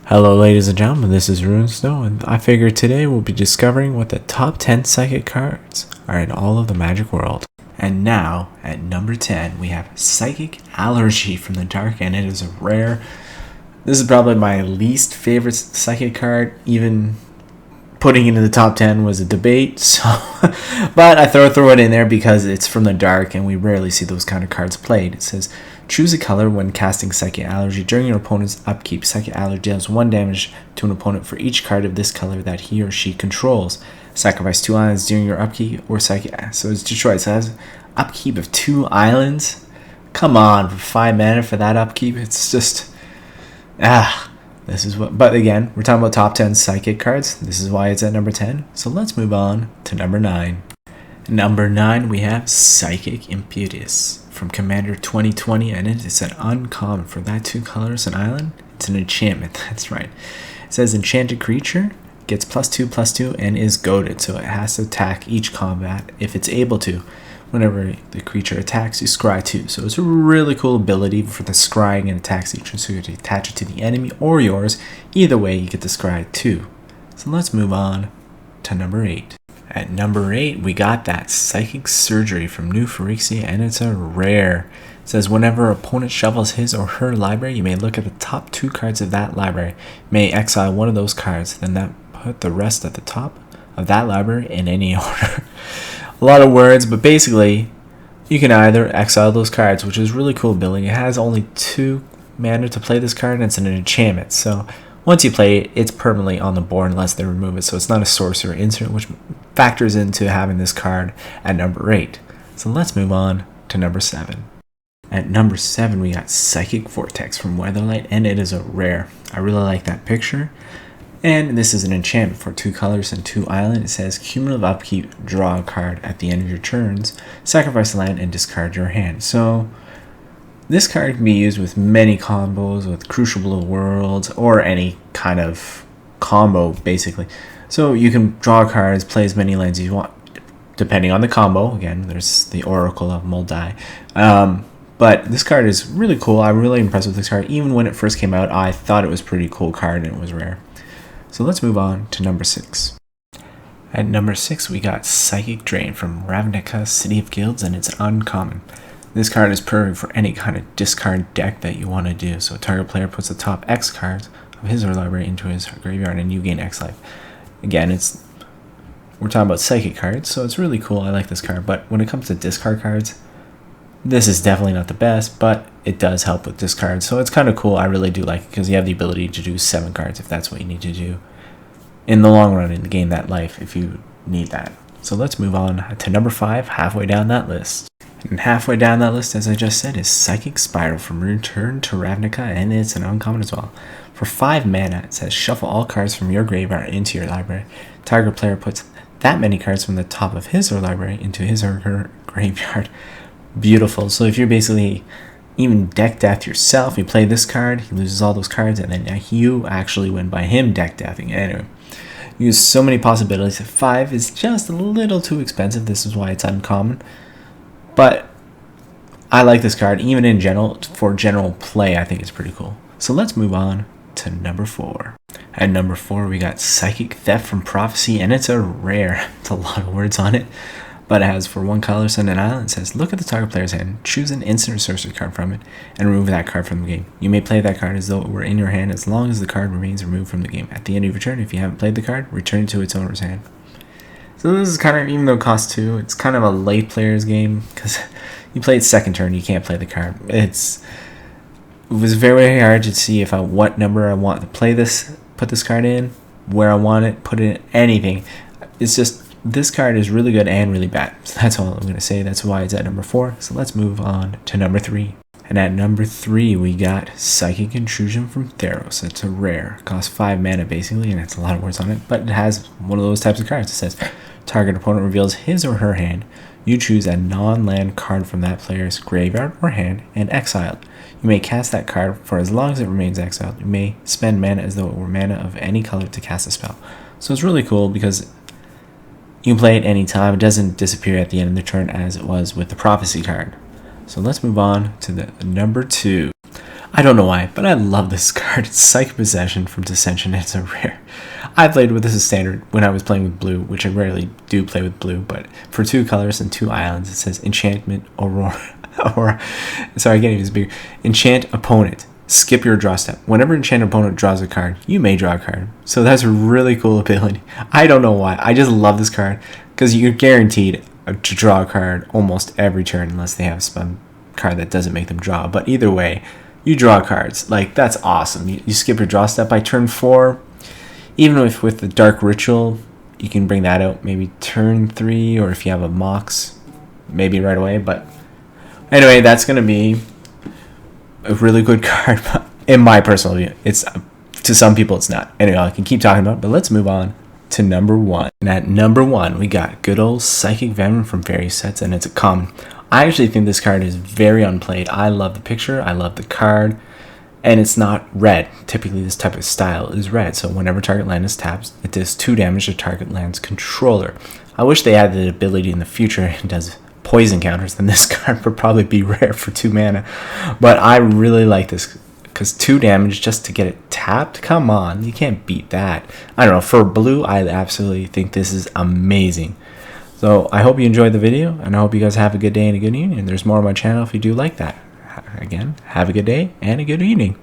Hello ladies and gentlemen, this is Ruin Snow, and I figured today we'll be discovering what the top 10 psychic cards are in all of the Magic world. And now, at number 10, we have Psychic Allergy from the Dark, and it is a rare. This is probably my least favorite psychic card. Even putting it in the top 10 was a debate, so but I throw it in there because it's from the Dark, and we rarely see those kind of cards played. It says, choose a color when casting Psychic Allergy. During your opponent's upkeep, Psychic Allergy deals 1 damage to an opponent for each card of this color that he or she controls. Sacrifice 2 islands during your upkeep or Psychic. So it's destroyed. So it has upkeep of 2 islands. Come on, for 5 mana for that upkeep. It's just this is what. But again, we're talking about top 10 psychic cards. This is why it's at number 10. So let's move on to number 9. Number 9, we have Psychic Impetus from Commander 2020, and it is an uncommon for that 2 colors, an island. It's an enchantment. That's right. It says enchanted creature gets +2/+2 and is goaded, so it has to attack each combat if it's able to. Whenever the creature attacks, you scry 2. So it's a really cool ability for the scrying and attacks each, so you can attach it to the enemy or yours. Either way, you get to scry 2. So let's move on to number 8. At number 8, we got that Psychic Surgery from New Phyrexia, and it's a rare. It says whenever an opponent shuffles his or her library, you may look at the top 2 cards of that library. You may exile one of those cards, then that put the rest at the top of that library in any order. A lot of words, but basically, you can either exile those cards, which is really cool ability. It has only 2 mana to play this card, and it's an enchantment. So once you play it, it's permanently on the board unless they remove it. So it's not a sorcerer insert, which factors into having this card at number 8. So let's move on to number 7. At number 7, we got Psychic Vortex from Weatherlight, and it is a rare. I really like that picture. And this is an enchantment for 2 colors and 2 island. It says cumulative upkeep, draw a card at the end of your turns, sacrifice a land, and discard your hand. So this card can be used with many combos, with Crucible of Worlds, or any kind of combo, basically. So you can draw cards, play as many lands as you want, depending on the combo. Again, there's the Oracle of Moldai. But this card is really cool. I'm really impressed with this card. Even when it first came out, I thought it was a pretty cool card, and it was rare. So let's move on to number 6. At number 6, we got Psychic Drain from Ravnica, City of Guilds, and it's uncommon. This card is perfect for any kind of discard deck that you want to do. So a target player puts the top X cards of his or library into his graveyard, and you gain X life. Again, we're talking about psychic cards, so it's really cool. I like this card, but when it comes to discard cards, this is definitely not the best, but it does help with discards, so it's kind of cool. I really do like it because you have the ability to do 7 cards if that's what you need to do in the long run and to gain that life if you need that. So let's move on to number 5, halfway down that list. And halfway down that list, as I just said, is Psychic Spiral from Return to Ravnica, and it's an uncommon as well. For 5 mana, it says shuffle all cards from your graveyard into your library. Target player puts that many cards from the top of his or library into his or her graveyard. Beautiful. So if you're basically even deck death yourself, you play this card, he loses all those cards, and then you actually win by him deck deathing. Anyway, use so many possibilities. 5 is just a little too expensive. This is why it's uncommon. But I like this card, even in general, for general play, I think it's pretty cool. So let's move on to number 4. At number 4, we got Psychic Theft from Prophecy, and it's a rare. It's a lot of words on it. But it has for 1 color, send an island. It says, look at the target player's hand, choose an instant or sorcery card from it, and remove that card from the game. You may play that card as though it were in your hand as long as the card remains removed from the game. At the end of your turn, if you haven't played the card, return it to its owner's hand. So this is kind of, even though it costs 2, it's kind of a late player's game, because you play it second turn, you can't play the card. It was very hard to see what number I want to play this, put this card in, where I want it, put it in, anything. It's just, this card is really good and really bad. So that's all I'm going to say. That's why it's at number 4. So let's move on to number 3. And at number 3, we got Psychic Intrusion from Theros. It's a rare. It costs 5 mana basically, and it's a lot of words on it. But it has one of those types of cards. It says, target opponent reveals his or her hand. You choose a non-land card from that player's graveyard or hand and exile it. You may cast that card for as long as it remains exiled. You may spend mana as though it were mana of any color to cast a spell. So it's really cool because you can play it anytime. It doesn't disappear at the end of the turn as it was with the Prophecy card. So let's move on to the number 2. I don't know why, but I love this card. It's Psychic Possession from Dissension. It's a rare. I played with this as standard when I was playing with blue, which I rarely do play with blue, but for 2 colors and 2 islands, it says Enchantment Aurora. Sorry, I can't even speak. Enchant opponent. Skip your draw step. Whenever enchant opponent draws a card, you may draw a card. So that's a really cool ability. I don't know why. I just love this card because you're guaranteed to draw a card almost every turn unless they have some card that doesn't make them draw. But either way, you draw cards. Like, that's awesome. You skip your draw step by turn 4. Even if with the Dark Ritual, you can bring that out maybe turn 3, or if you have a Mox, maybe right away. But anyway, that's going to be a really good card. In my personal view, it's to some people it's not. Anyway, I can keep talking about it, but let's move on to number 1. And at number 1, we got good old Psychic Venom from various sets, and it's a common. I actually think this card is very unplayed. I love the picture, I love the card, and it's not red. Typically this type of style is red, so whenever target land is tapped, it does 2 damage to target land's controller. I wish they added the ability in the future it does poison counters, then this card would probably be rare for 2 mana. But I really like this because 2 damage just to get it tapped, come on, you can't beat that. I don't know, for blue, I absolutely think this is amazing. So I hope you enjoyed the video, and I hope you guys have a good day and a good evening. And there's more on my channel if you do like that. Again, have a good day and a good evening.